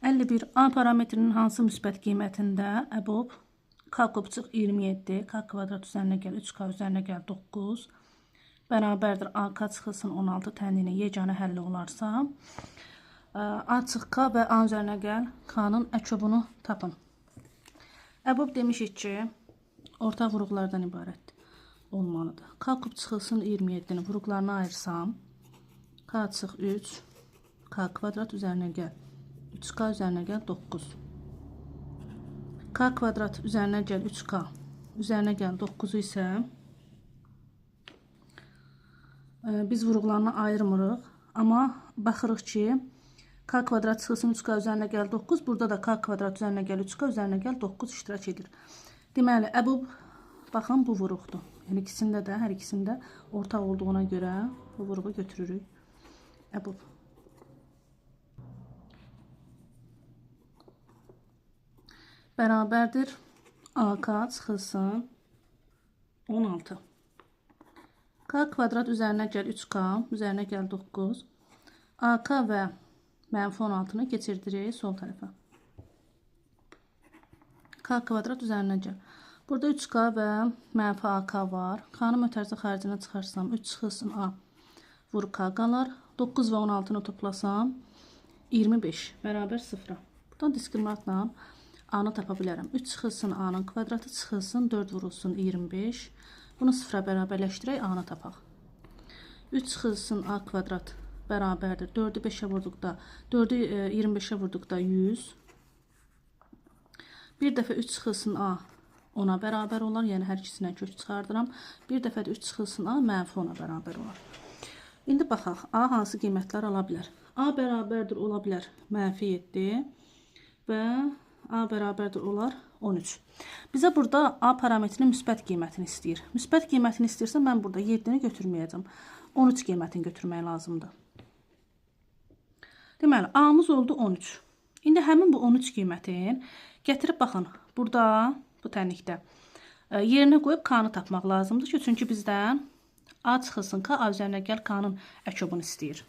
51. A parametrinin hansı müsbət qiymətində əbob k kubçıq 27, k kvadrat üzərinə gəl 3k üzərinə gəl 9 bərabərdir AK çıxılsın 16 tənliyinin yeganə həlli olarsa, A çıx k və A üzərinə gəl k'nın əkobunu tapın. Əbob demişik ki, ortaq vuruqlardan ibarət olmalıdır. K kub çıxılsın 27-ni vuruqlarına ayırsam, k çıx 3, k kvadrat üzərinə gəl 3k üzərinə gəl 9. K kvadrat üzərinə gəl 3k üzərinə gəl 9-u isə biz vuruqlarına ayırmırıq. Amma baxırıq ki, k kvadrat çıxılsın 3k üzərinə gəl 9. Burada da k kvadrat üzərinə gəl 3k üzərinə gəl 9 iştirak edir. Deməli, əbob baxın bu vuruqdur. Yəni ikisində də, hər ikisində ortaq olduğuna görə bu vuruğu götürürük. Əbob. Bərabərdir AK çıxılsın 16. K kvadrat üzərinə gəl 3k, üzərinə gəl 9. AK və mənfi 16-nı keçirdirik sol tərəfə. K kvadrat üzərinə gəl. Burada 3k və mənfi AK var. K-nı mötərizə xaricinə çıxarsam 3 çıxılsın A vur K qalar. 9 və 16-nı toplasam 25 bərabər 0. Buradan diskriminantla A-nı tapa bilərəm. 3 çıxılsın A-nın kvadratı çıxılsın 4 vurulsun 25. Bunu 0-a bərabərləşdirək A-nı tapaq. 3 çıxılsın A kvadrat bərabərdir. 4-ü 5-ə vurduqda, 4-ü 25-ə vurduqda 100. Bir dəfə 3 çıxılsın A 10-a bərabər olar. Yəni hər ikisindən kök çıxardıram. Bir dəfə də 3 çıxılsın A mənfi 10-a bərabər olar. İndi baxaq. A hansı qiymətlər ala bilər? A bərabərdir ola bilər mənfi 7 və A bərabərdir olar 13. Bizə burada A parametrinin müsbət qiymətini istəyir. Müsbət qiymətini istəyirsə mən burada 7-ni götürməyəcəm. 13 qiymətini götürmək lazımdır. Deməli, A-mız oldu 13. İndi həmin bu 13 qiymətin gətirib baxın. Burada, bu tənlikdə yerinə qoyub K-nı tapmaq lazımdır ki, çünki bizdən A çıxılsın K, A üzərinə gəl K-nın əkobunu istəyir.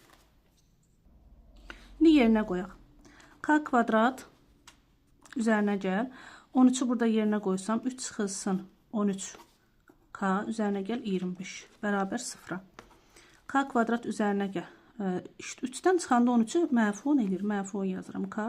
İndi yerinə qoyaq. K kvadrat üzərinə gəl. 13-ü burada yerinə qoysam 3 çıxılsın 13 K üzərinə gəl 25 bərabər 0. K kvadrat üzərinə gəl. 3-dən çıxanda 13-ü mənfi 10 edir. Mənfi 10 yazıram. K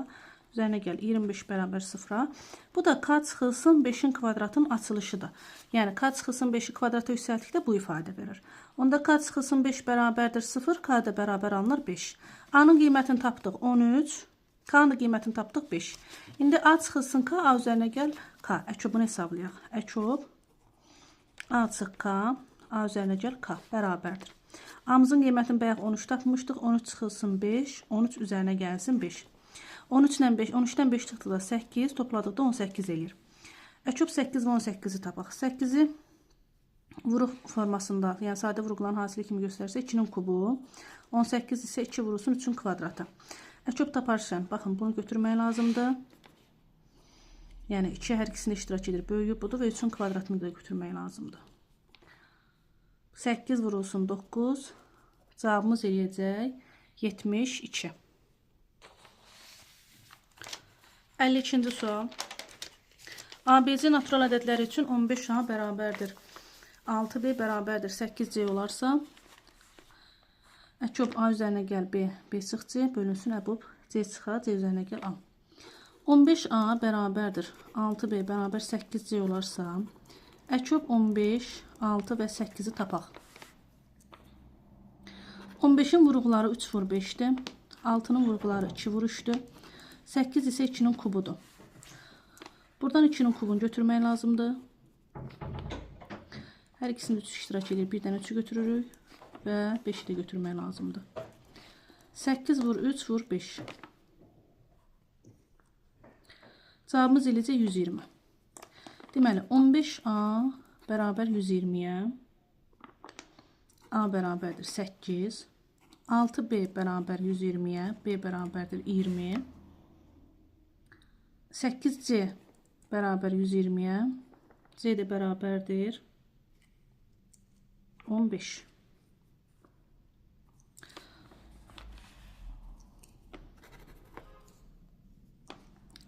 üzərinə gəl 25 bərabər 0. Bu da K çıxılsın 5-in kvadratın açılışıdır. Yəni K çıxılsın 5-i kvadrata yüksəltdikdə bu ifadə verir. Onda K çıxılsın 5 bərabərdir 0. K da bərabər alınır 5. A-nın qiymətini tapdıq 13. K-nın qiymətini tapdıq 5. İndi A çıxılsın K, A üzərinə gəl K. Əkobunu hesablayaq. Əkob A çıx K, A üzərinə gəl K bərabərdir. A-mızın qiymətini bayaq 13 tapmışdıq. 13 çıxılsın 5, 13 üzərinə gəlsin 5. 13-dən 5, 13-dən 5 çıxdı da 8, topladıqda 18 eləyir. Əkob 8 və 18-i tapaq. 8-i vuruq formasında, yəni sadə vuruqların hasili kimi göstərsə 2-nin kubu, 18 isə 2 vurulsun 3-ün kvadratı. Əkob taparkən, baxın, bunu götürmək lazımdır. Yəni 2 hər ikisində iştirak edir. Böyüyü budur və 3-ün kvadratını da götürmək lazımdır. 8 vurulsun 9. Cavabımız eləyəcək 72. 52-ci sual. ABC natural ədədləri üçün 15A bərabərdir 6B bərabərdir 8C olarsa, əkob A üzərinə gəl B, B çıx C, bölünsün əbob C çıxa, C üzərinə gəl A. 15A bərabərdir 6B bərabər 8C olarsa, əkob 15, 6 və 8-i tapaq. 15-in vuruqları 3 vur 5-dir, 6-nın vuruqları 2 vur 3-dür, 8 isə 2-nin kubudur. Buradan 2-nin kubunu götürmək lazımdır. Hər ikisində 3 iştirak edir. Birdən 3-ü götürürük və 5-i də götürmək lazımdır. 8 vur 3 vur 5. Cavabımız eləcək 120. Deməli, 15A bərabər 120-yə, A bərabərdir 8, 6B bərabər 120-yə, B bərabərdir 20, 8C bərabər 120-yə, C də bərabərdir 15.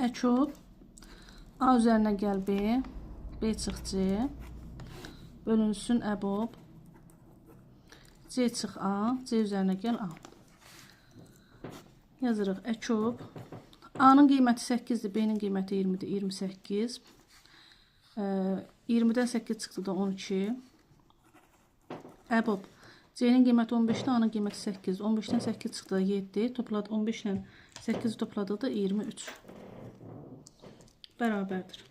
Əçub. A üzərinə gəl B. B çıx C. Bölünsün əbob. C çıx A. C üzərinə gəl A. Yazırıq əçub. A'nın qiyməti 8-dir, B'nin qiyməti 20-dir, 28. 20-dən 8 çıxdı da 12. Əbob. C'nin qiyməti 15-dir, A'nın qiyməti 8. 15-dən 8 çıxdı da 7. 15 ilə 8 topladıqda 23. Bərabərdir.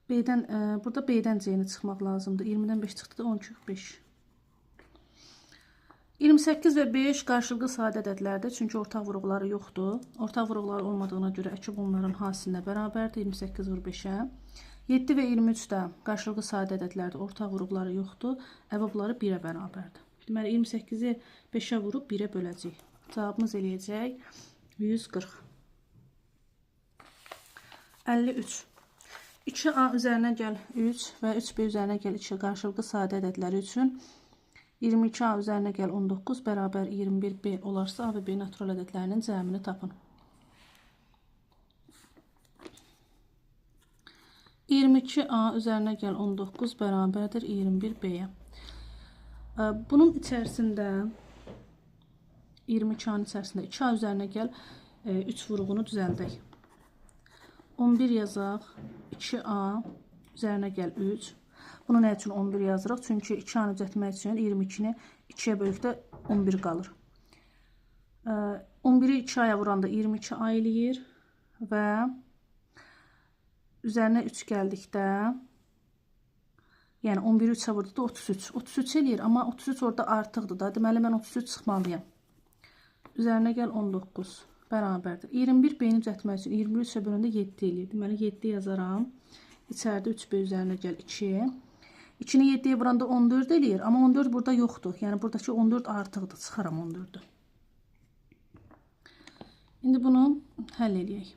Burada B'dən C'ni çıxmaq lazımdır. 20-dən 5 çıxdı da 12, 5. 28 və 5 qarşılıqlı sadə ədədlərdir, çünki ortaq vuruqları yoxdur. Ortaq vuruqları olmadığına görə əkib onların hasilinə bərabərdir, 28 vur 5-ə. 7 və 23 də qarşılıqlı sadə ədədlərdir, ortaq vuruqları yoxdur, əbobları 1-ə bərabərdir. Deməli, 28-i 5-ə vurub 1-ə böləcək. Cavabımız eləyəcək 140. 53. 2A üzərinə gəl 3 və 3B üzərinə gəl 2 qarşılıqlı sadə ədədləri üçün 22A üzərinə gəl 19 bərabər 21B olarsa A və B natural ədədlərinin cəmini tapın. 22A üzərinə gəl 19 bərabərdir 21B-yə. Bunun içərisində 22A-nın içərisində 2A üzərinə gəl 3 vuruğunu düzəldək. 11 yazaq, 2A üzərinə gəl 3. Bunu nə üçün 11 yazırıq? Çünki 2A-nı düzəltmək üçün 22-ni 2-yə bölükdə 11 qalır. 11-i 2A-ya vuranda 22A eləyir və üzərinə 3 gəldikdə, yəni 11-i 3-ə vurduqda 33. 33 eləyir, amma 33 orada artıqdır da. Deməli, mən 33 çıxmalıyam. Üzərinə gəl 19 bərabərdir. 21 B-ni düzəltmək üçün 21 3-ə bölündə 7 eləyir. Deməli, 7 yazaram. İçəridə 3B üzərinə gəl 2. 2-ni 7-yə vuranda 14 eləyir, amma 14 burada yoxdur. Yəni, buradakı 14 artıqdır. Çıxaram 14-ü. İndi bunu həll eləyək.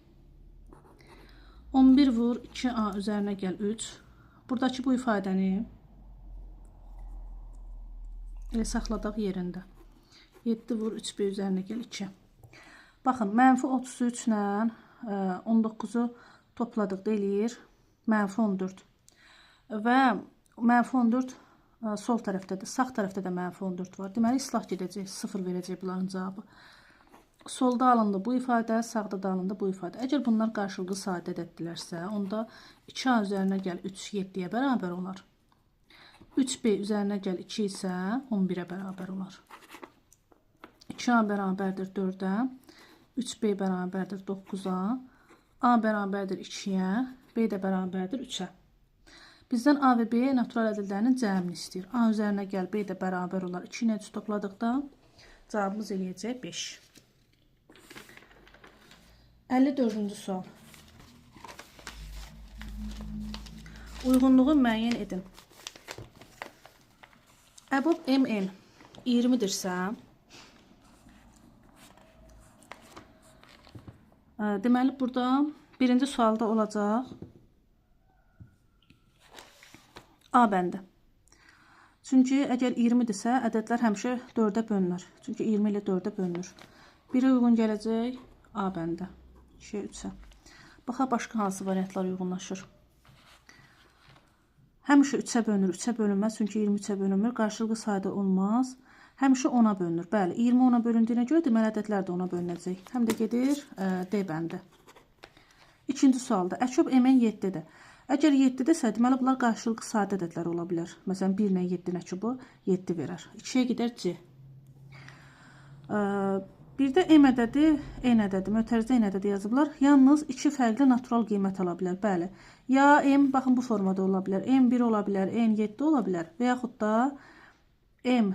11 vur 2A üzərinə gəl 3. Buradakı bu ifadəni saxladaq yerində. 7 vur 3B üzərinə gəl 2. Baxın, mənfi 33 ilə 19-u topladıqda eləyir mənfi 14. Və mənfi 14 sol tərəfdədir. Sağ tərəfdə də mənfi 14 var. Deməli, islah gedəcək, 0 verəcək bunların cavabı. Solda alındı bu ifadə, sağda da alındı bu ifadə. Əgər bunlar qarşılıqlı sadə ədəddirlərsə, onda 2A üzərinə gəl 3 7-yə bərabər olar. 3B üzərinə gəl 2 isə 11-ə bərabər olar. 2A bərabərdir 4-ə, 3B bərabərdir 9-a, A bərabərdir 2-yə, B də bərabərdir 3-ə. Bizdən A və B natural ədədlərinin cəmini istəyir. A üzərinə gəl, B də bərabər olar. 2 ilə 3 topladıqda cavabımız eləyəcək 5. 54-cü sual. Uyğunluğu müəyyən edin. Əbob MN 20-dirsə, deməli, burada birinci sualda olacaq A bəndi. Çünki əgər 20-dirsə, ədədlər həmişə 4-ə bölünür. Çünki 20 ilə 4-ə bölünür. 1-ə uyğun gələcək A bəndi. 2-yə 3-ə. Baxa, başqa hansı variantlar uyğunlaşır. Həmişə 3-ə bölünür, 3-ə bölünməz. Çünki 23-ə bölünmür. Qarşılıqlı sayda olmaz. Həmişə 10-a bölünür. Bəli, 20 10-a bölündüyünə görə deməli ədədlər də 10-a bölünəcək. Həm də gedir D bəndi. İkinci sualda əçub MN 7-dir. Əgər 7-dirsə, deməli bunlar qarşılıqlı sadə ədədlər ola bilər. Məsələn, 1 ilə 7-nin əçubu 7 verər. 2-yə gedər C. Bir də M ədədi, N ədədi, mötərizə N ədədi yazıblar. Yalnız 2 fərqli natural qiymət ala bilər. Bəli. Ya M, baxın bu formada ola bilər. M 1 ola bilər, N 7 ola bilər. Və yaxud da M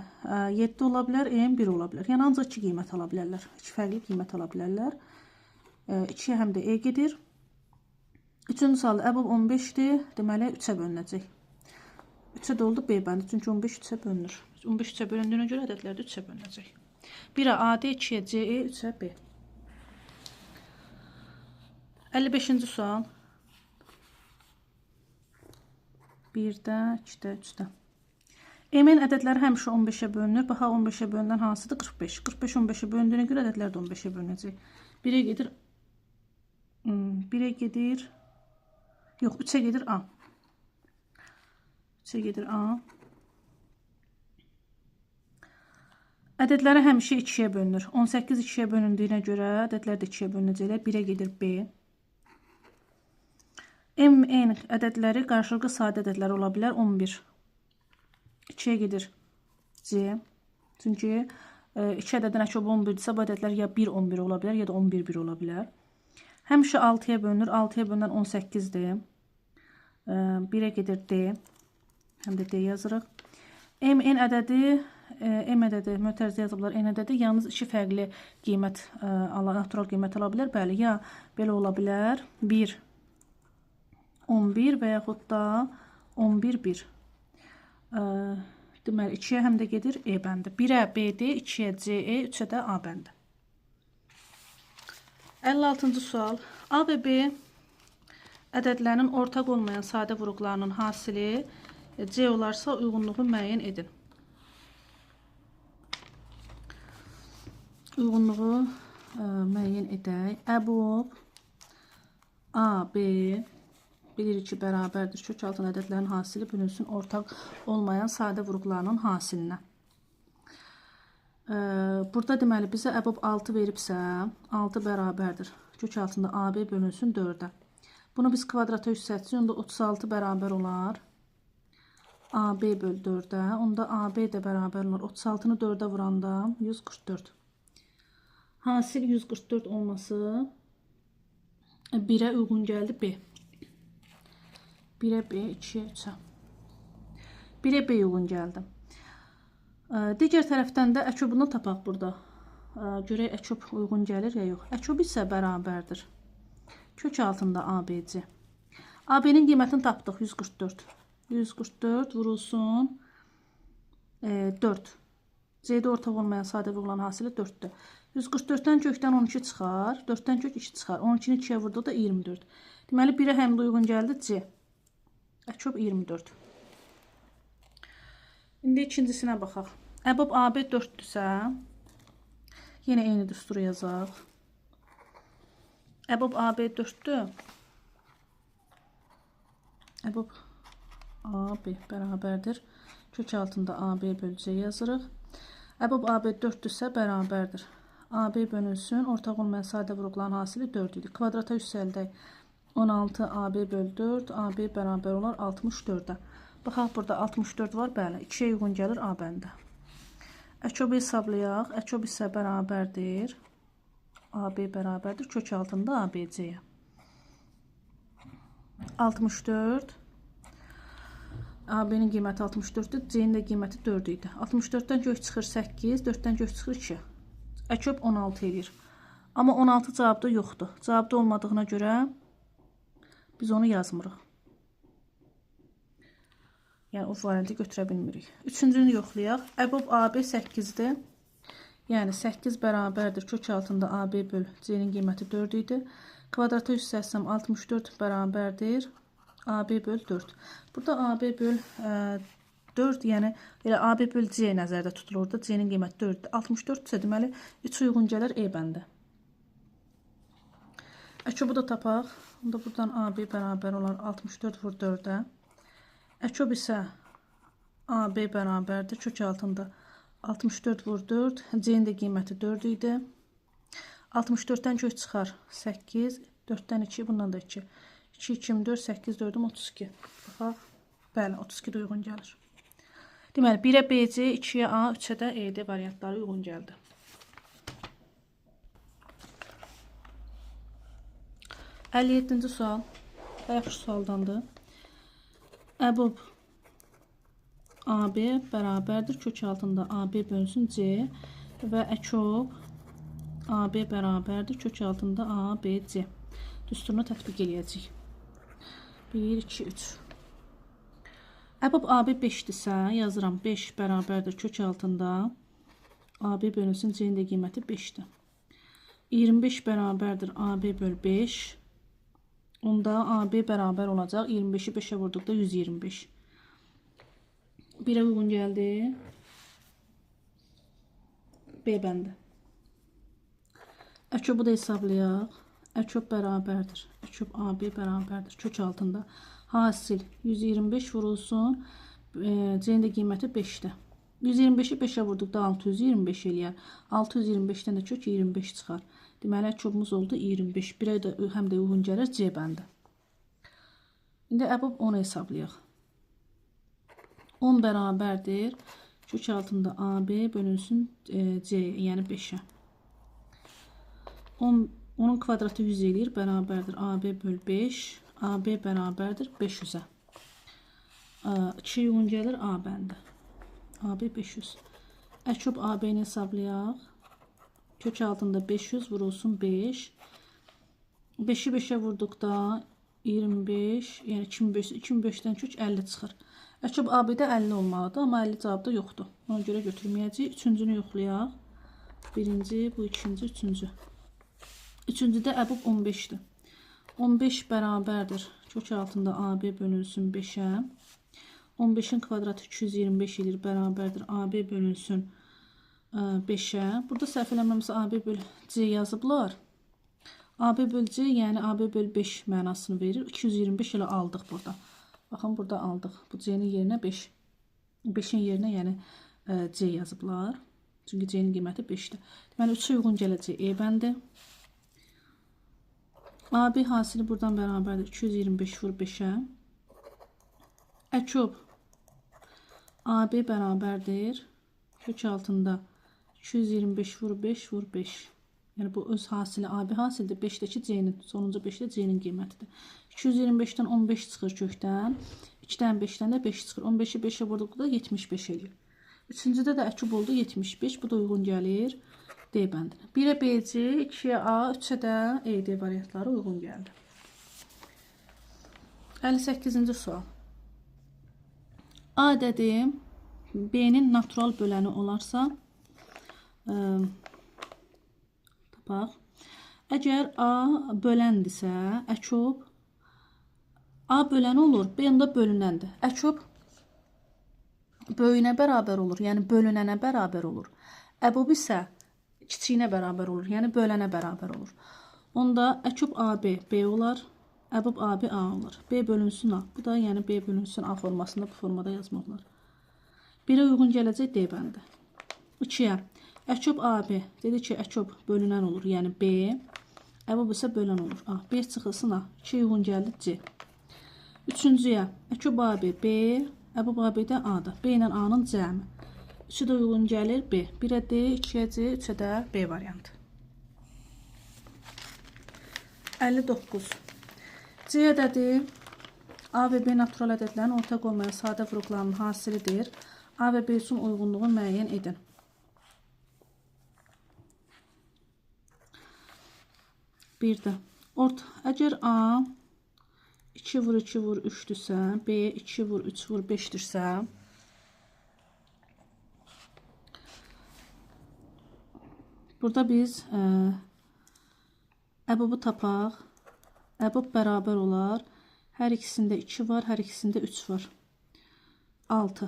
7 ola bilər, M 1 ola bilər. Yəni, ancaq 2 qiymət ala bilərlər. 2 fərqli qiymət ala bilərlər. 2-yə həm də E gedir. Üçüncü sualda əbob 15-dir. Deməli, 3-ə bölünəcək. 3-ə də oldu B bəndi. Çünki 15 3-ə bölünür. 15 3-ə bölündüyünə görə ədədlər də 3-ə bölünəcək. 1-ə AD, 2-yə CE, 3-ə B. 55-ci sual. 1-də, 2-də, 3-də. M-in ədədləri həmişə 15-ə bölünür. Bax, 15-ə bölünən hansıdır? 45. 45 15-ə bölündüyünə görə ədədlər də 15-ə bölünəcək. 1-ə gedir. 1-ə gedir. Yox, 3-ə gedir A. 3-ə gedir A. Ədədləri həmişə 2-yə bölünür. 18 2-yə bölündüyünə görə ədədlər də 2-yə bölünəcəklər. 1-ə gedir B. M-n ədədləri qarşılıqlı sadə ədədlər ola bilər. 11. 2-yə gedir C. Çünki 2 ədədin əçobu 11-dirsə, bu ədədlər ya 1 11 ola bilər, ya da 11 1 ola bilər. Həmişə 6-ya bölünür. 6-ya bölünən 18-dir. 1-ə gedir D. Həm də D yazırıq. M-n ədədi mötərizə yazıblar. N ədədi yalnız 2 fərqli qiymət, natural qiymət ala bilər. Bəli, ya belə ola bilər. 1 11 və yaxud da 11 1. Deməli, 2-yə həm də gedir E bəndi. 1-ə BD, 2-yə CE, 3-ə də A bəndi. 56-cı sual. A və B ədədlərinin ortaq olmayan sadə vuruqlarının hasili C olarsa uyğunluğu müəyyən edin. Uyğunluğu müəyyən edək. Əbub A, B bilirik ki, bərabərdir. Kök altın ədədlərin hasili bölünsün ortaq olmayan sadə vuruqlarının hasilinə. Burada deməli bizə əbub 6 veribsə, 6 bərabərdir. Kök altında AB bölünsün 4-ə. Bunu biz kvadrata yüksəltsək, onda 36 bərabər olar. AB böl 4-ə. Onda AB də bərabər olar. 36-nı 4-ə vuranda 144. Hasil 144 olması 1-ə uyğun gəldi B. 1-ə B, 2-yə 3-ə. 1-ə B uyğun gəldi. Digər tərəfdən də əkobunu tapaq burada. Görək əkob uyğun gəlir ya yox. Əkob isə bərabərdir. Kök altında ABC. AB-nin qiymətini tapdıq 144. 144 vurulsun 4. C-də ortaq olmayan sadə vurulan hasili 4-dür. 144-dən kökdən 12 çıxar. 4-dən kök 2 çıxar. 12-ni 2-yə vurduq da 24. Deməli 1-ə həm də uyğun gəldi C. Əkob 24. İndi ikincisinə baxaq. Əbub AB 4-dürsə, yenə eyni düsturu yazaq. Əbub AB 4-dür. Əbub AB bərabərdir. Kök altında AB böl C yazırıq. Əbub AB 4-dürsə bərabərdir. AB bölünsün, ortaq olmayan sadə vuruqların hasili 4 idi. Kvadrata yüksəldək. 16 AB böl 4, AB bərabər olar 64-ə. Baxaq, burada 64 var, bəli. 2-yə uyğun gəlir A bəndə. Əkobu hesablayaq. Əkob isə bərabərdir. AB bərabərdir. Kök altında ABC-yə. 64. AB-nin qiyməti 64-dür. C-nin də qiyməti 4 idi. 64-dən kök çıxır 8, 4-dən kök çıxır 2. Əkob 16 edir. Amma 16 cavabda yoxdur. Cavabda olmadığına görə biz onu yazmırıq. Yəni, o variantı götürə bilmirik. Üçüncünü yoxlayaq. Əbub AB 8-dir. Yəni, 8 bərabərdir. Kök altında AB böl C-nin qiyməti 4 idi. Kvadrata yüksəlsəm 64 bərabərdir. AB böl 4. Burada AB böl 4, yəni elə AB böl C nəzərdə tutulurdu. C-nin qiyməti 4-dür. 64 isə deməli 3 uyğun gəlir E bəndə. Əkobu da tapaq. Onda buradan AB bərabər olar 64 vur 4-ə. Əkob isə AB bərabərdir. Kök altında 64 vur 4. C-nin də qiyməti 4 idi. 64-dən kök çıxar 8. 4-dən 2, bundan da 2. 2, 2, 24, 8, 4, 32. Baxaq. Bəli, 32 də uyğun gəlir. Deməli, 1-ə BC, 2-yə A, 3-ə də ED variantları uyğun gəldi. Əlli 7-ci sual. Yaxşı sualdandır. Əbub AB bərabərdir. Kök altında AB bölünsün C və Əkob AB bərabərdir. Kök altında ABC. Düsturunu tətbiq eləyəcək. 1, 2, 3. Əbub AB 5-dirsə, yazıram 5 bərabərdir. Kök altında AB bölünsün C-nin də qiyməti 5-dir. 25 bərabərdir AB böl 5. Onda AB bərabər olacaq. 25-i 5-ə vurduqda 125. 1'ə uyğun gəldi. B bəndi. Əçobu da hesablayaq. Əçob bərabərdir. Əçob AB bərabərdir. Kök altında hasil 125 vurulsun. C-nin də qiyməti 5-dir. 125-i 5-ə vurduqda 625 eləyər. 625-dən də kök 25 çıxar. Deməli, əçobumuz oldu 25. 1-ə də həm də uyğun gəlir C bəndi. İndi əbab 10-u hesablayaq. 10 bərabərdir. Kök altında AB bölünsün C, yəni 5-ə. 10'un kvadratı 100 eləyir, bərabərdir AB böl 5. AB bərabərdir 500-ə. 2 uyğun gəlir A bəndi. AB 500. Əçob AB-ni hesablayaq. Kök altında 500 vurulsun 5. 5'i 5'ə vurduqda 25, yəni 25'dən kök 50 çıxır. Əçob AB-də 50 olmalıdır, amma 50 cavabda yoxdur. Ona görə götürməyəcəyik. Üçüncünü yoxlayaq. Birinci, bu ikinci, üçüncü. Üçüncüdə əbab 15'dir. 15 bərabərdir. Kök altında AB bölünsün 5'ə. 15'in kvadratı 225 edir, bərabərdir. AB bölünsün 5'ə. Burada səhv eləməmsə AB böl C yazıblar. AB böl C, yəni AB böl 5 mənasını verir. 225 elə aldıq burada. Baxın, burada aldıq. Bu C-nin yerinə 5. 5'in yerinə yəni C yazıblar. Çünki C-nin qiyməti 5'dir. Deməli, 3'ə uyğun gələcək E bəndi. AB hasili buradan bərabərdir. 225 vur 5'ə. Əçob AB bərabərdir. Kök altında 225 vur 5 vur 5. Yəni bu öz hasili AB hasildir. 5'dəki C-nin, sonuncu 5'də C-nin qiymətidir. 225'dən 15 çıxır kökdən. 2'dən 5'dən də 5 çıxır. 15'i 5'ə vurduqda 75 eləyir. Üçüncüdə də əçob oldu 75. Bu da uyğun gəlir D bəndinə. 1'ə BC, 2'yə A, 3'ə də ED variantları uyğun gəldi. 58-ci sual. A dedim, B'nin natural böləni olarsa, tapaq. Əgər A böləndirsə, əçob A böləni olur, B onda bölünəndir. Əçob böyüyünə bərabər olur, yəni bölünənə bərabər olur. Əbab isə kiçiyinə bərabər olur, yəni bölənə bərabər olur. Onda əçob AB B olar, əbab AB A olur. B bölünsün A. Bu da yəni B bölünsün A formasında, bu formada yazmaq olar. 1'ə uyğun gələcək D bəndi. 2'yə əçob AB dedi ki, əçob bölünən olur, yəni B. Əbab isə bölən olur A. B çıxılsın A. 2 uyğun gəldi C. Üçüncüyə əçob AB B, əbab AB də A-dır. B ilə A-nın cəmi. 3'ü də uyğun gəlir B. 1'ə D, 2'yə C, 3'ə də B variantı. 59. C ədədi A və B natural ədədlərin ortaq olmayan sadə vuruqlarının hasilidir. A və B üçün uyğunluğu müəyyən edin. Bir də əgər A 2 vur 2 vur 3'dürsə, B 2 vur 3 vur 5'dirsə, burada biz əbabı tapaq. Əbab bərabər olar. Hər ikisində 2 var, hər ikisində 3 var. 6.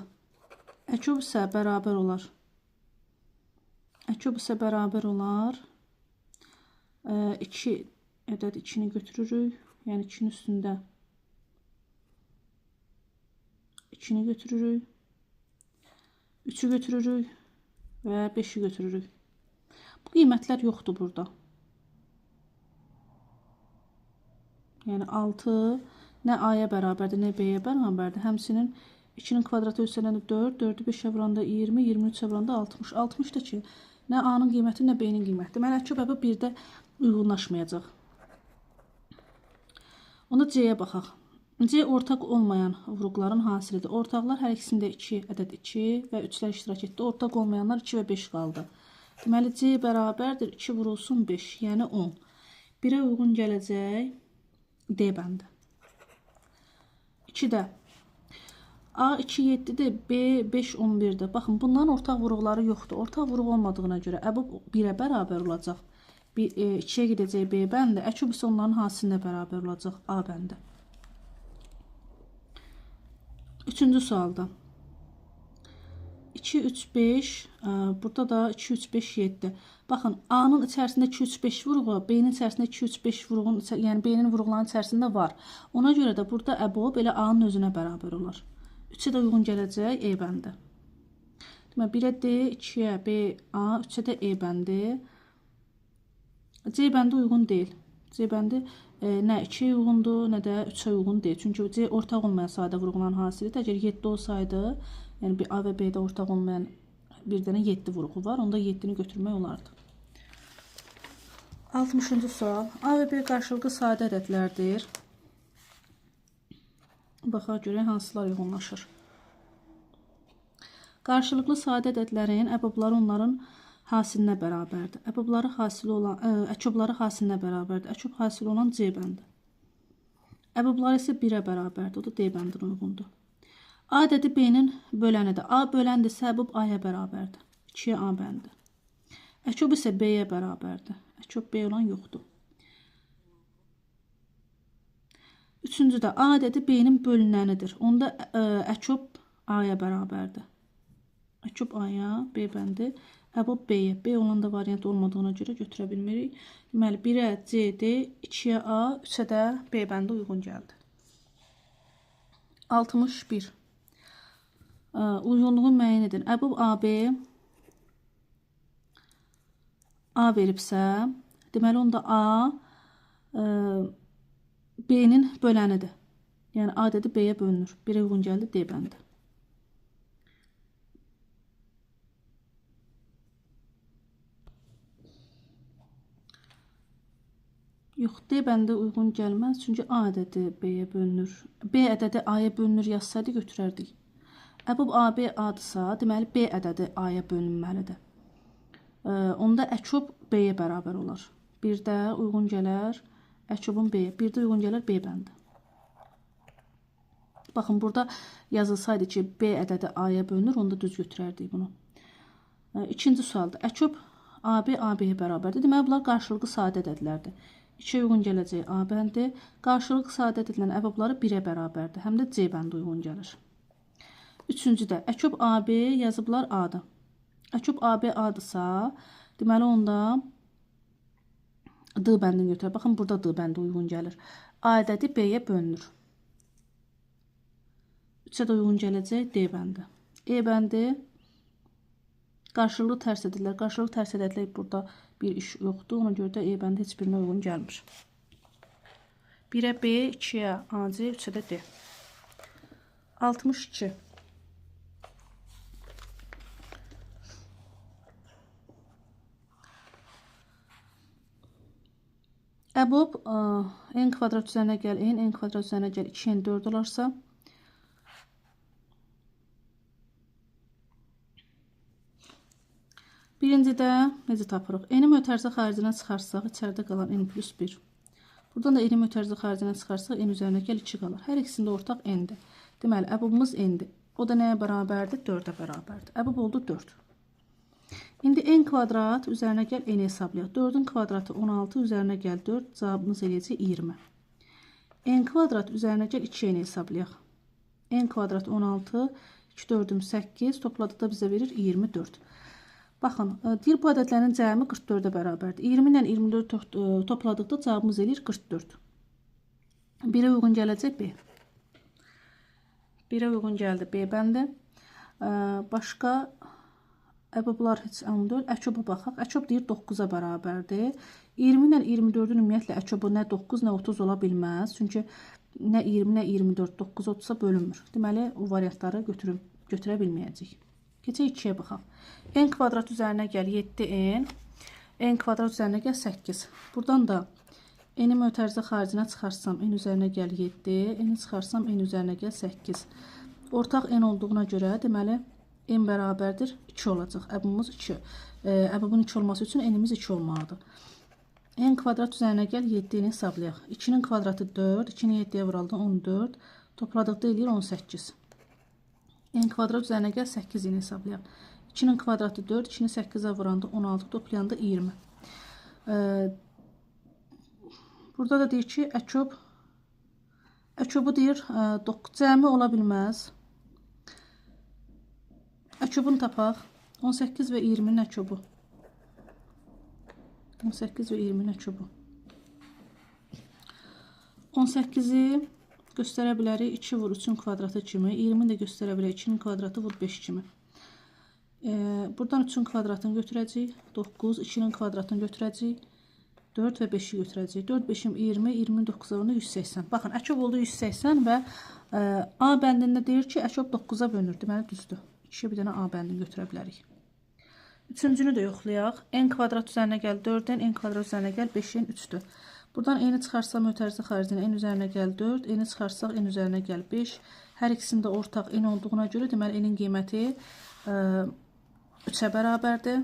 Əçob isə bərabər olar. Əçob isə bərabər olar. 2 ədəd 2'ni götürürük. Yəni 2'nin üstündə 2'ni götürürük. 3'ü götürürük və 5'i götürürük. Bu qiymətlər yoxdur burada. Yəni 6 nə A-ya bərabərdir, nə B-yə bərabərdir. Həmçinin 2'nin kvadratı üstələnib 4, 4'ü 5'ə vuranda 20, 23'ə vuranda 60. 60 da ki, nə A-nın qiyməti, nə B-nin qiyməti. Deməli, əçob əbab 1'də uyğunlaşmayacaq. Onda C-yə baxaq. C ortaq olmayan vuruqların hasilidir. Ortaqlar hər ikisində 2 ədəd 2 və 3'lər iştirak etdi. Ortaq olmayanlar 2 və 5 qaldı. Deməli, C bərabərdir 2 vurulsun 5, yəni 10. 1'ə uyğun gələcək D bəndi. 2'də A 2 7'dir, B 5 11'dir. Baxın, bunların ortaq vuruqları yoxdur. Ortaq vuruq olmadığına görə əbab 1'ə bərabər olacaq. 2'yə gedəcək B bəndi. Əçob isə onların hasilinə bərabər olacaq A bəndi. Üçüncü sualda 2, 3, 5. Burada da 2, 3, 5, 7. Baxın, A-nın içərisində 2, 3, 5 vuruğu, B-nin içərisində 2, 3, 5 vuruğun, yəni B-nin vuruqlarının içərisində var. Ona görə də burada əbob elə A-nın özünə bərabər olar. 3-ə də uyğun gələcək E bəndi. Deməli, 1-ə D, 2-yə B, A, 3-ə də E bəndi. C bəndi uyğun deyil. C bəndi nə 2-yə uyğundur, nə də 3-ə uyğun deyil. Çünki C ortaq olmayan sadə vuruqların hasilidir. Əgər 7 olsaydı, yəni A və B-də ortaq olmayan bir dənə 7 vuruğu var. Onda 7-ni götürmək olardı. 60-cı sual. A və B qarşılıqlı sadə ədədlərdir. Baxaq görək hansılar uyğunlaşır. Qarşılıqlı sadə ədədlərin əbobları onların hasilinə bərabərdir. Əbobları hasili olan, əkobları hasilinə bərabərdir. Əkob hasili olan C bəndi. Əbobları isə 1-ə bərabərdir. O da D bəndinə uyğundur. A ədədi B-nin bölənidir. A böləndirsə əbob A-ya bərabərdir. 2-yə A bəndi. Əkob isə B-yə bərabərdir. Əkob B olan yoxdur. Üçüncüdə A ədədi B-nin bölünənidir. Onda əkob A-ya bərabərdir. Əkob A-ya, B bəndi, əbob B-yə. B olan da variant olmadığına görə götürə bilmirik. Deməli, 1-ə C, D, 2-yə A, 3-ə də B bəndi uyğun gəldi. 61. Uyğunluğu müəyyən edin. Əbob AB A veribsə, deməli onda A B-nin bölənidir. Yəni A ədədi B-yə bölünür. 1-ə uyğun gəldi D bəndi. Yox, D bəndə uyğun gəlməz. Çünki A ədədi B-yə bölünür. B ədədi A-ya bölünür yazsaydı götürərdik. Əbob AB A-dırsa, deməli B ədədi A-ya bölünməlidir. Onda əkob B-yə bərabər olar. 1-də uyğun gələr əkobun B-yə. 1-də uyğun gələr B bəndi. Baxın, burada yazılsaydı ki, B ədədi A-ya bölünür, onda düz götürərdik bunu. İkinci sualda. Əkob AB AB-yə bərabərdir. Deməli, bunlar qarşılıqlı sadə ədədlərdir. 2-yə uyğun gələcək A bəndi. Qarşılıqlı sadə edilən əbobları 1-ə bərabərdir. Həm də C bəndi uyğun gəlir. Üçüncüdə, əkob AB yazıblar A-dır. Əkob AB A-dırsa, deməli onda D bəndini götürək. Baxın, burada D bəndi uyğun gəlir. A ədədi B-yə bölünür. 3-ə də uyğun gələcək D bəndi. E bəndi qarşılıqlı tərs edirlər. Qarşılıqlı tərs edərlər burada bir iş yoxdur. Ona görə də E bəndi heç birinə uyğun gəlmir. 1-ə B, 2-yə AC, 3-ə də D. 62. Əbob n kvadrat üzərinə gəl n kvadrat üzərinə gəl 2n 4 olarsa, birincidə necə tapırıq? N-i mötərizə xaricinə çıxarsaq, içəridə qalan n plus 1. Buradan da n-i mötərizə xaricinə çıxarsaq, n üzərinə gəl 2 qalır. Hər ikisində ortaq n-dir. Deməli, əbobumuz n-dir. O da nəyə bərabərdir? 4-ə bərabərdir. Əbob oldu 4. İndi n kvadrat üzərinə gəl n hesablayaq. 4-ün kvadratı 16, üzərinə gəl 4, cavabımız eləyəcək 20. N kvadrat üzərinə gəl 2n hesablayaq. N kvadrat 16, 2 4-üm 8, topladıqda bizə verir 24. Baxın, deyir bu ədədlərin cəmi 44-ə bərabərdir. 20 ilə 24 topladıqda cavabımız eləyir 44. 1-ə uyğun gələcək B. 1-ə uyğun gəldi B bəndi. Başqa əboblar heç anlıyor. Əkoba baxaq. Əkob deyir 9-a bərabərdir. 20 ilə 24-ün ümumiyyətlə əkobu nə 9, nə 30 ola bilməz. Çünki nə 20, nə 24, 9 30-a bölünmür. Deməli, o variantları götürə bilməyəcək. Keçək 2-yə baxaq. N kvadrat üzərinə gəl 7n. N kvadrat üzərinə gəl 8. Buradan da n-i mötərizə xaricinə çıxarsam, n üzərinə gəl 7. N-i çıxarsam, n üzərinə gəl 8. Ortaq n olduğuna görə, deməli, n bərabərdir 2 olacaq. Əbobumuz 2. Əbobun 2 olması üçün n-imiz 2 olmalıdır. N kvadrat üzərinə gəl 7-ni hesablayaq. 2-nin kvadratı 4. 2-ni 7-yə vuraldı 14. Topladıqda eləyir 18. N kvadrat üzərinə gəl 8-ni hesablayaq. 2-nin kvadratı 4. 2-ni 8-ə vuranda 16. Toplayanda 20. Burada da deyir ki, əkobu deyir 9 cəmi ola bilməz. Əkobunu tapaq. 18 və 20-nin əkobu. 18 və 20-nin əkobu. 18-i göstərə bilərik 2 vur 3-ün kvadratı kimi. 20-ni də göstərə bilərik 2-nin kvadratı vur 5 kimi. Buradan 3-ün kvadratını götürəcəyik. 9, 2-nin kvadratını götürəcəyik. 4 və 5-i götürəcəyik. 4, 5-im 20, 20-nin 9-a 180. Baxın, əkob oldu 180 və A bəndində deyir ki, əkob 9-a bölünür. Deməli, düzdür. 2-yə bir dənə A bəndini götürə bilərik. Üçüncünü də yoxlayaq. N kvadrat üzərinə gəl 4-dən, N kvadrat üzərinə gəl 5-in 3-dür. Buradan N-i çıxarsaq mötərizə xaricinə N üzərinə gəl 4, N-i çıxarsaq N üzərinə gəl 5. Hər ikisində ortaq N olduğuna görə deməli N-in qiyməti 3-ə bərabərdir.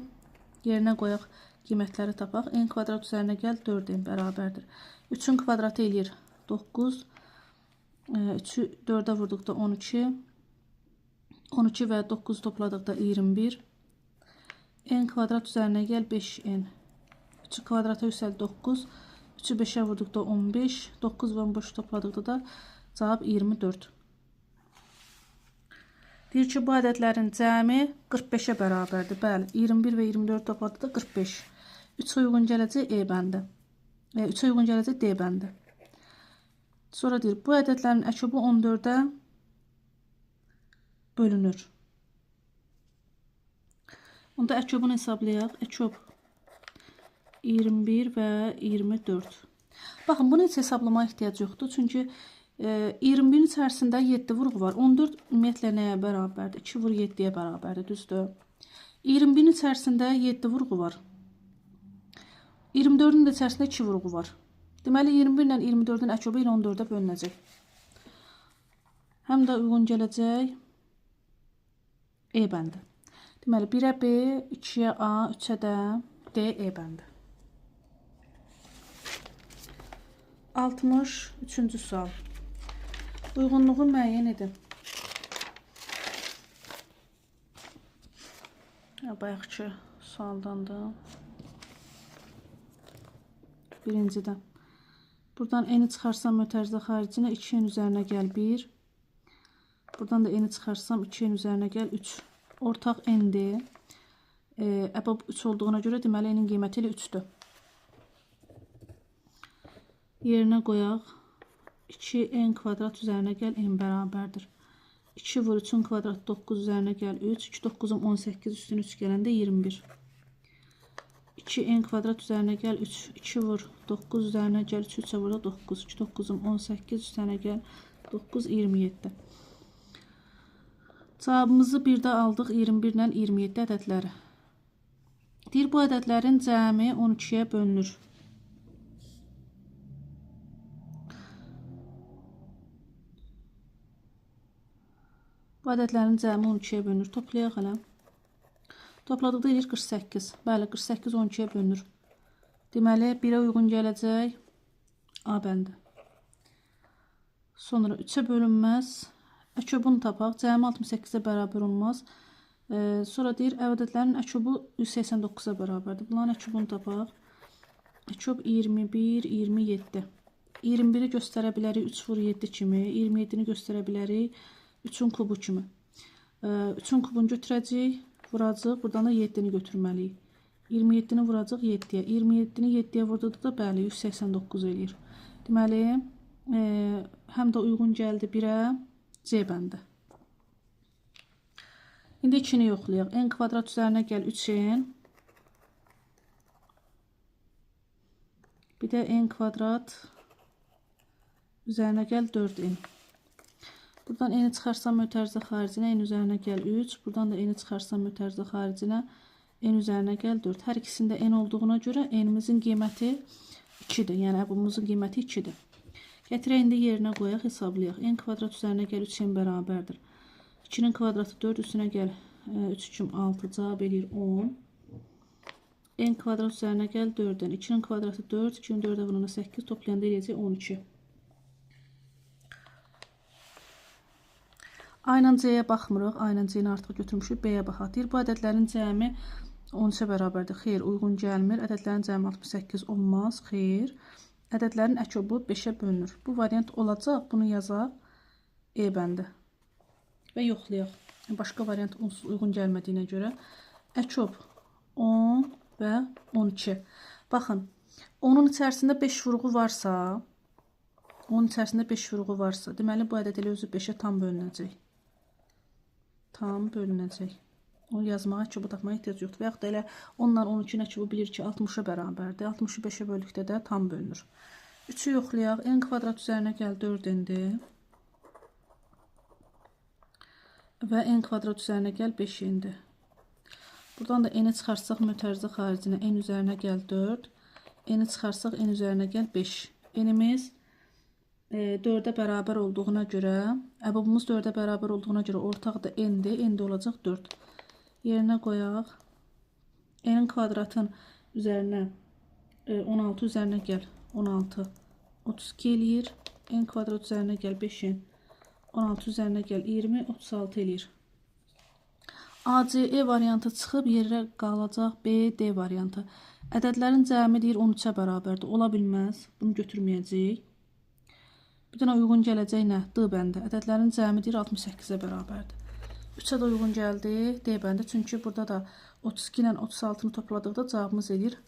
Yerinə qoyaq, qiymətləri tapaq. N kvadrat üzərinə gəl 4N bərabərdir. 3-ün kvadratı eləyir 9. 3-ü 4-ə vurduqda 12. 12 və 9 topladıqda 21. N kvadrat üzərinə gəl 5N. 3-ü kvadrata yüksəl 9. 3-ü 5-ə vurduqda 15. 9 və 15 topladıqda da cavab 24. Deyir ki, bu ədədlərin cəmi 45-ə bərabərdir. Bəli, 21 və 24 topladıqda 45. 3 uyğun gələcək E bəndi. 3 uyğun gələcək D bəndi. Sonra deyir, bu ədədlərin əkobu 14-ə bölünür. Onda əkobunu hesablayaq. Əkob 21 və 24. Baxın, bunu heç hesablamaya ehtiyac yoxdur. Çünki 21-in içərisində 7 vurğu var. 14 ümumiyyətlə nəyə bərabərdir? 2 vur 7-yə bərabərdir, düzdür? 21-in içərisində 7 vurğu var. 24-ün də içərisində 2 vurğu var. Deməli, 21 ilə 24-ün əkobu ilə 14-ə bölünəcək. Həm də uyğun gələcək E bəndi. Deməli, 1-ə B, 2-yə A, 3-ə də D, E bəndi. 63-cü sual. Uyğunluğu müəyyən edin. Bayaqçı sualdandır. Birincidə. Buradan N-i çıxarsam mötərizə xaricinə 2-nin üzərinə gəl 1. Buradan da N-i çıxarsam 2-nin üzərinə gəl 3. Ortaq N-dir. Əbəb 3 olduğuna görə deməli N-in qiyməti ilə 3-dür. Yerinə qoyaq. 2N kvadrat üzərinə gəl N bərabərdir. 2 vur 3-ün kvadratı 9 üzərinə gəl 3. 2 9-um 18 üstün 3 gələndə 21. 2N kvadrat üzərinə gəl 3. 2 vur 9 üzərinə gəl 3. 3-ə vur 9. 2 9-um 18 üstünə gəl 9 27. Cavabımızı 1-də aldıq 21 ilə 27 ədədləri. Deyir, bu ədədlərin cəmi 12-yə bölünür. Bu ədədlərin cəmi 12-yə bölünür. Toplayaq hələ. Topladıqda eləyir 48. Bəli, 48 12-yə bölünür. Deməli, 1-ə uyğun gələcək A bəndi. Sonra 3-ə bölünməz. Əkobunu tapaq. Cəmi 68-ə bərabər olmaz. Sonra deyir, ədədlərin əkobu 189-a bərabərdir. Bunların əkobunu tapaq. Əkob 21, 27. 21-i göstərə bilərik 3 vur 7 kimi. 27-ni göstərə bilərik 3-ün kubu kimi. 3-ün kubunu götürəcəyik, vuracaq. Buradan da 7-ni götürməliyik. 27-ni vuracaq 7-yə. 27-ni 7-yə vurduqda bəli 189 eləyir. Deməli, həm də uyğun gəldi 1-ə C bəndi. İndi 2-ni yoxlayaq. N kvadrat üzərinə gəl 3N. Bir də N kvadrat üzərinə gəl 4N. Buradan N-i çıxarsam mötərizə xaricinə N üzərinə gəl 3. Buradan da N-i çıxarsam mötərizə xaricinə N üzərinə gəl 4. Hər ikisində N olduğuna görə N-imizin qiyməti 2-dir. Yəni, əbumuzun qiyməti 2-dir. Gətirək, indi yerinə qoyaq, hesablayaq. N kvadrat üzərinə gəl 3N bərabərdir. 2-nin kvadratı 4, üstünə gəl 3 2 6, cavab eləyir 10. N kvadrat üzərinə gəl 4-dən. 2-nin kvadratı 4, 2-nin 4-ə vurana 8, toplayanda eləyəcək 12. A ilə C-yə baxmırıq. A ilə C-ni artıq götürmüşük. B-yə baxaq. Deyir, bu ədədlərin cəmi 13-ə bərabərdir. Xeyr, uyğun gəlmir. Ədədlərin cəmi 68 olmaz. Xeyr. Ədədlərin əkobu 5-ə bölünür. Bu variant olacaq. Bunu yazaq. E bəndi. Və yoxlayaq. Başqa variant onsuz uyğun gəlmədiyinə görə. Əçop 10 və 12. Baxın, onun içərisində 5 vurğu varsa, deməli bu ədəd elə özü 5-ə tam bölünəcək. Tam bölünəcək. Onu yazmağa, əçobu tapmağa ehtiyac yoxdur. Və yaxud da elə onunla 12-nin əçobu bilir ki, 60-a bərabərdir. 60-ı 5-ə böldükdə də tam bölünür. 3-ü yoxlayaq. N kvadrat üzərinə gəl 4n-dir. Və n kvadrat üzərinə gəl 5n-dir. Buradan da n-i çıxarsaq mötərizə xaricinə n üzərinə gəl 4. N-i çıxarsaq n üzərinə gəl 5. N-imiz 4-ə bərabər olduğuna görə, əbobumuz 4-ə bərabər olduğuna görə ortaq da n-dir. N də olacaq 4. Yerinə qoyaq. N-in kvadratın üzərinə 16 üzərinə gəl 16. 32 eləyir. N kvadrat üzərinə gəl 5-in. 16 üzərinə gəl 20. 36 eləyir. ACE variantı çıxıb yerə qalacaq BD variantı. Ədədlərin cəmi deyir 13-ə bərabərdir. Ola bilməz. Bunu götürməyəcəyik. Bir dənə uyğun gələcək nə? D bəndə. Ədədlərin cəmi deyir 68-ə bərabərdir. 3-ə də uyğun gəldi D bəndə. Çünki burada da 32 ilə 36-nı topladıqda cavabımız eləyir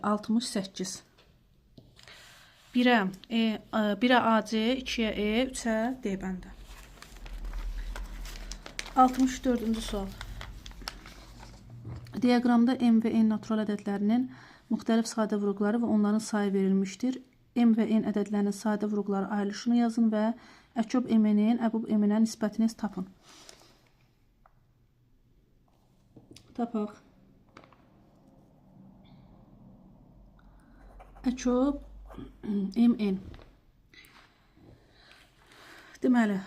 68. 1-ə AC, 2-yə E, 3-ə D bəndə. 64-cü sual. Diaqramda M və N natural ədədlərinin müxtəlif sadə vurğuları və onların sayı verilmişdir. M və N ədədlərinin sadə vurğuları ayrılışını yazın və əçob M-nin, əbob M-nə nisbətini tapın. Tapaq. Əçob M-N. Deməli,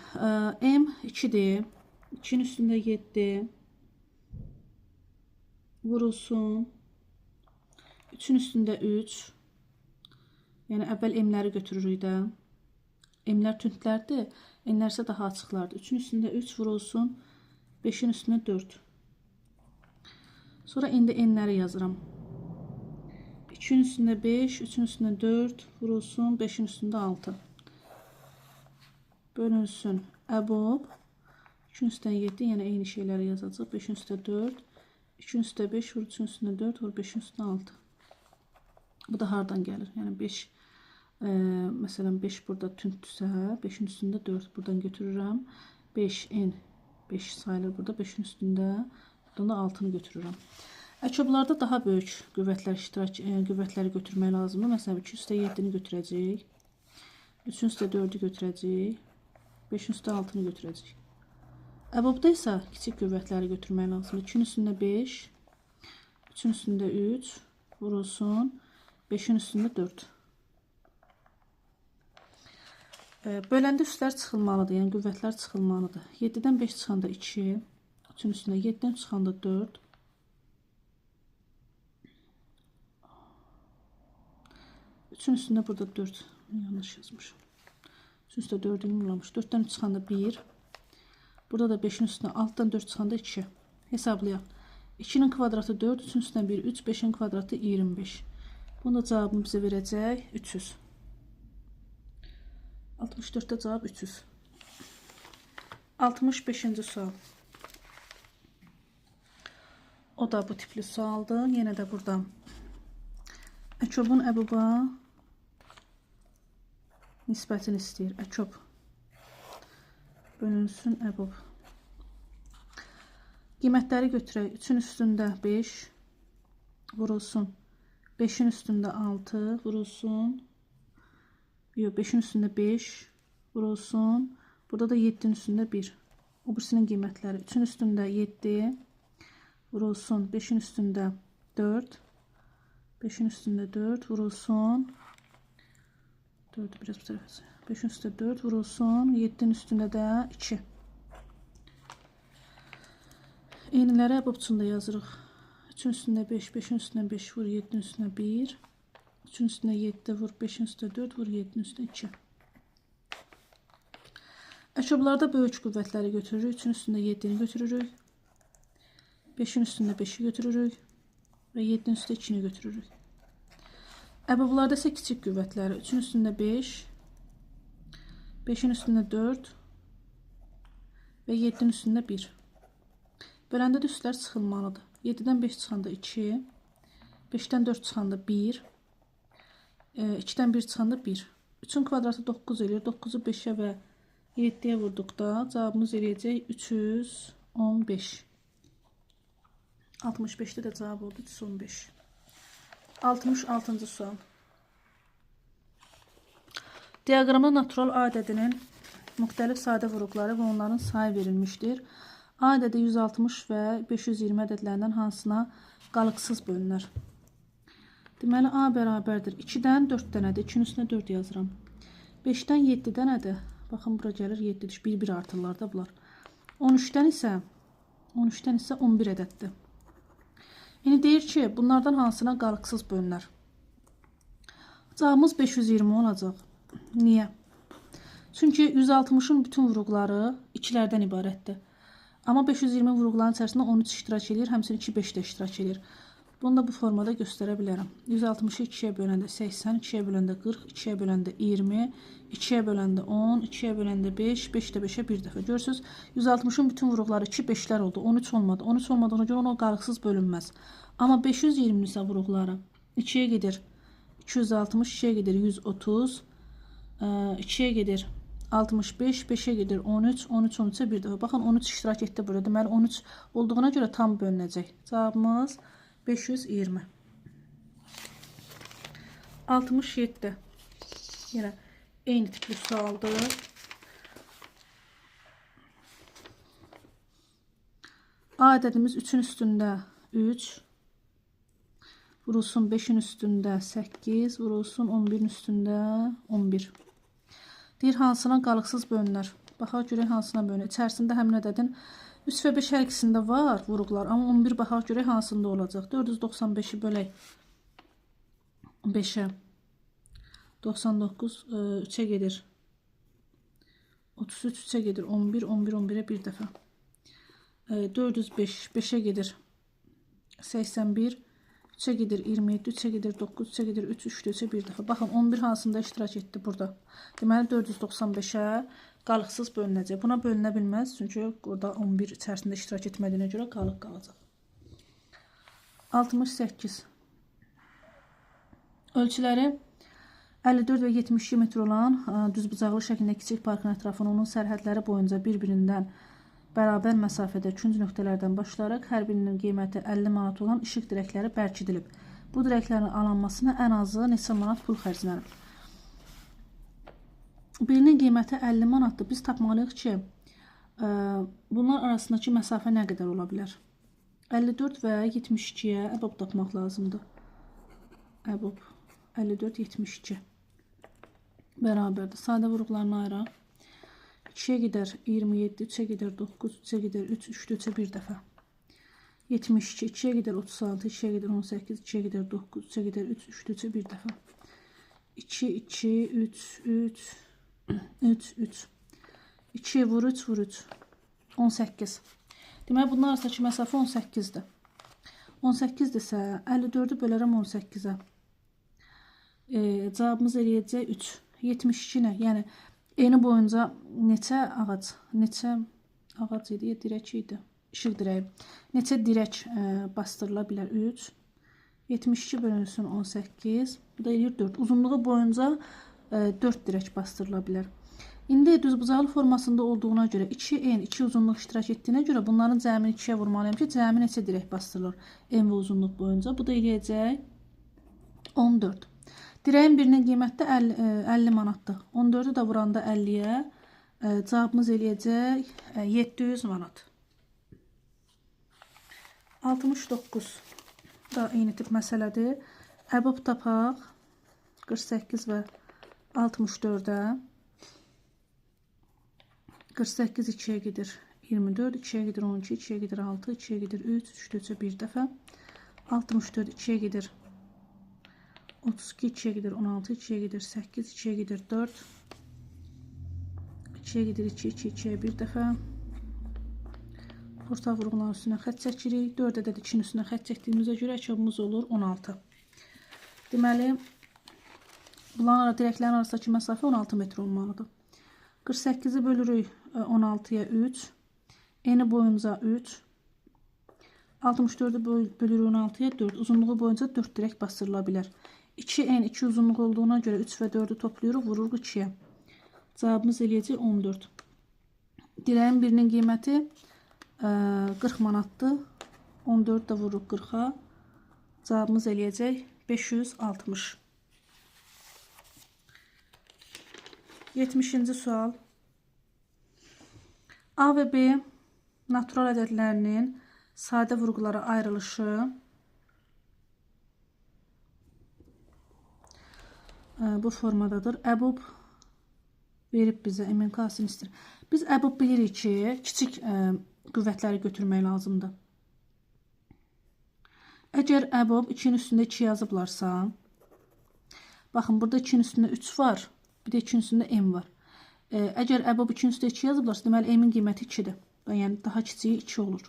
M 2-dir. 2-nin üstündə 7 vurulsun. 3-ün üstündə 3. Yəni, əvvəl M-ləri götürürük də. M-lər tündlərdir, N-lər isə daha açıqlardır. 3-ün üstündə 3 vurulsun, 5-in üstündə 4. Sonra indi N-ləri yazıram. 2-nin üstündə 5, 3-ün üstündə 4 vurulsun, 5-in üstündə 6. Bölünsün əbob. 2-nin üstündə 7, yəni eyni şeyləri yazacaq. 5-in üstündə 4, 2-nin üstündə 5 vur, 3-ün üstündə 4 vur, 5-in üstündə 6. Bu da hardan gəlir? Yəni 5, məsələn 5 burada tündürsə, 5-in üstündə 4 buradan götürürəm. 5n 5 sayılır burada, 5-in üstündə, buradan da 6-nı götürürəm. Əçoblarda daha böyük qüvvətləri götürmək lazımdır. Məsələn 2 üstə 7-ni götürəcəyik. 3-ün üstə 4-ü götürəcəyik. 5-in üstə 6-nı götürəcəyik. Əbobda isə kiçik qüvvətləri götürmək lazımdır. 2-nin üstündə 5, 3-ün üstündə 3 vurulsun, 5-in üstündə 4. Böləndə üstlər çıxılmalıdır, yəni qüvvətlər çıxılmalıdır. 7-dən 5 çıxanda 2, 3-ün üstündə 7-dən çıxanda 4. 3-ün üstündə burada 4, yanlış yazmışım. 3-ün üstündə 4-ünü vurulmuş. 4-dən 3 çıxanda 1. Burada da 5-in üstündə 6-dan 4 çıxanda 2. Hesablayaq. 2-nin kvadratı 4, 3-ün üstündən 1, 3, 5-in kvadratı 25. Bunun da cavabını bizə verəcək 300. 64-də cavab 300. 65-ci sual. O da bu tipli sualdır. Yenə də burada əçobun əboba nisbətini istəyir. Əçob bölünsün əbob. Qiymətləri götürək. 3-ün üstündə 5 vurulsun. 5-in üstündə 6 vurulsun. 5-in üstündə 5 vurulsun. Burada da 7-nin üstündə 1. O birisinin qiymətləri. 3-ün üstündə 7 vurulsun. 5-in üstündə 4. 5-in üstündə 4 vurulsun. 4'ü biraz bu tarafa. 5'in üstündə 4 vurulsun. 7'nin üstündə də 2. Eyniləri əbobçunda yazırıq. 3'ün üstündə 5, 5'in üstündə 5 vur, 7'nin üstündə 1. 3'ün üstündə 7 vur, 5'in üstündə 4 vur, 7'nin üstündə 2. Əşoblarda böyük qüvvətləri götürürük. 3'ün üstündə 7'ni götürürük. 5'in üstündə 5'i götürürük. Və 7'nin üstündə 2'ni götürürük. Əboblarda isə kiçik qüvvətləri. 3'ün üstündə 5, 5'in üstündə 4 və 7'nin üstündə 1. Böləndə də üstlər çıxılmalıdır. 7-dən 5 çıxanda 2, 5-dən 4 çıxanda 1, 2-dən 1 çıxanda 1. 3-ün kvadratı 9 eləyir. 9-u 5-ə və 7-yə vurduqda cavabımız eləyəcək 315. 65-də də cavab oldu 315. 66-cı sual. Diaqramda natural A ədədinin müxtəlif sadə vuruqları və onların sayı verilmişdir. A ədədi 160 və 520 ədədlərindən hansına qalıqsız bölünər? Deməli, A bərabərdir. 2-dən 4 dənədir. 2-nin üstünə 4 yazıram. 5-dən 7 dənədir. Baxın, bura gəlir 7-dir. 1-1 artırlar da bunlar. 13-dən isə 11 ədəddir. İndi deyir ki, bunlardan hansına qalıqsız bölünər? Cavabımız 520 olacaq. Niyə? Çünki 160-ın bütün vuruqları 2-lərdən ibarətdir. Amma 520 vuruqların içərisində 13 iştirak edir, həmçinin 2-5 də iştirak edir. Bunu da bu formada göstərə bilərəm. 160-ı 2-yə böləndə 80, 2-yə böləndə 40, 2-yə böləndə 20, 2-yə böləndə 10, 2-yə böləndə 5, 5 də 5-ə bir dəfə. Görürsünüz, 160-ın bütün vuruqları 2-5-lər oldu, 13 olmadı. 13 olmadığına görə ona qalıqsız bölünməz. Amma 520-nin isə vuruqları 2-yə gedir 260, 2-yə gedir 130, 2-yə gedir 65, 5-ə gedir 13, 13, 13-ə bir dəfə. Baxın, 13 iştirak etdi burada. Deməli, 13 olduğuna görə tam bölünəcək. Cavabımız 520. 67. Yenə eyni tipli sualdır. A ədədimiz 3-ün üstündə 3, vurulsun 5-in üstündə 8, vurulsun 11-in üstündə 11. Deyir, hansına qalıqsız bölünər? Baxaq görək hansına bölünər. İçərisində həmin ədədin 3 və 5 hər ikisində var vuruqlar, amma 11 baxaq görək hansında olacaq. 495-i bölək 5-ə. 99 3-ə gedir. 33 3-ə gedir. 11, 11, 11-ə bir dəfə. 405 5-ə gedir. 81, 3-ə gedir 27, 3-ə gedir 9, 3-ə gedir 3, 3-ə bir dəfə. Baxın, 11 hansında iştirak etdi burada. Deməli, 495-ə qalıqsız bölünəcək. Buna bölünə bilməz, çünki burada 11 içərisində iştirak etmədiyinə görə qalıq qalacaq. 68. Ölçüləri 54 və 72 metr olan düzbucaqlı şəklində kiçik parkın ətrafını onun sərhədləri boyunca bir-birindən bərabər məsafədə künc nöqtələrdən başlayaraq hər birinin qiyməti 50 manat olan işıq dirəkləri bərkidilib. Bu dirəklərin alınmasına ən azı neçə manat pul xərclənib? Birinin qiyməti 50 manatdır. Biz tapmalıyıq ki, bunlar arasındakı məsafə nə qədər ola bilər? 54 və 72-yə əbob tapmaq lazımdır. Əbob 54, 72 bərabərdir. Sadə vuruqlarını ayıraq. 2-yə gedər 27, 3-ə gedər 9, 3-ə gedər 3, 3-də 3-ə bir dəfə. 72, 2-yə gedər 36, 2-yə gedər 18, 2-yə gedər 9, 3-ə gedər 3, 3-də 3-ə bir dəfə. 2, 2, 3, 3, 3, 3. 2 vur 3, vur 3. 18. Deməli, bunlar arasındakı məsafə 18-dir. 18-dirsə, 54-ü bölərəm 18-ə. Cavabımız eləyəcək 3. 72 nə? Yəni, eni boyunca neçə ağac idi, dirək idi, işıq dirəyi. Neçə dirək bastırıla bilər? 3. 72 bölünsün 18. Bu da eləyir 4. Uzunluğu boyunca 4 dirək bastırıla bilər. İndi düzbucaqlı formasında olduğuna görə 2 en, 2 uzunluq iştirak etdiyinə görə bunların cəmini 2-yə vurmalıyım ki, cəmi neçə dirək bastırılır en və uzunluq boyunca. Bu da eləyəcək 14. Dirəyin birinin qiyməti 50 manatdır. 14-ü də vuranda 50-yə cavabımız eləyəcək 700 manat. 69 da eyni tip məsələdir. Əbob tapaq 48 və 64-ə. 48 2-yə gedir 24, 2-yə gedir 12, 2-yə gedir 6, 2-yə gedir 3, 3-də 3-ə bir dəfə. 64 2-yə gedir 32, 2-yə gedir 16, 2-yə gedir 8, 2-yə gedir 4, 2-yə gedir 2, 2, 2-yə bir dəfə. Orta vuruqların üstünə xət çəkirik. 4 ədəd 2-nin üstünə xət çəkdiyimizə görə cavabımız olur 16. Deməli, bunların dirəklərin arasındakı məsafə 16 metr olmalıdır. 48-i bölürük 16-ya 3. Eni boyunca 3. 64'ü bölür 16'ya 4. Uzunluğu boyunca 4 dirək basdırıla bilər. 2n 2 uzunluq olduğuna görə 3 və 4'ü toplayırıq, vururuq 2'yə. Cavabımız eləyəcək 14. Dirəyin birinin qiyməti 40 manatdır. 14 də vururuq 40'a. Cavabımız eləyəcək 560. 70-ci sual. A və B natural ədədlərinin sadə vurğulara ayrılışı bu formadadır. Əbub verib bizə MNK-sını istəyir. Biz əbub bilirik ki, kiçik qüvvətləri götürmək lazımdır. Əgər əbub 2'nin üstündə 2 yazıblarsa, baxın, burada 2'nin üstündə 3 var, bir də 2'nin üstündə m var. Əgər əbub 2'nin üstündə 2 yazıblarsa, deməli m'in qiyməti 2'dir. Yəni daha kiçiyi 2 olur.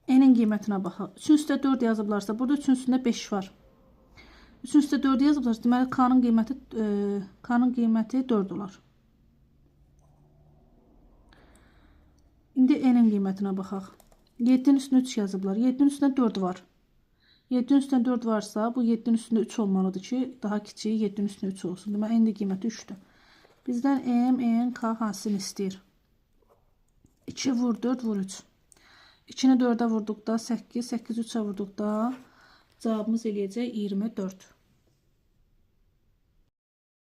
N'in qiymətinə baxaq. 3'ün üstündə 4 yazıblarsa, burada 3'ün üstündə 5 var. 3'ün üstündə 4 yazıblarsa, deməli K'nın qiyməti 4 olar. İndi N'in qiymətinə baxaq. 7'nin üstündə 3 yazıblar. 7'nin üstündə 4 var. 7'nin üstündə 4 varsa, bu 7'nin üstündə 3 olmalıdır ki, daha kiçiyi 7'nin üstündə 3 olsun. Deməli, N'in qiyməti 3'dür. Bizdən M, N, K hansını istəyir? 2 vur 4 vur 3. 2'ni 4'ə vurduqda 8, 8 3'ə vurduqda cavabımız eləyəcək 24.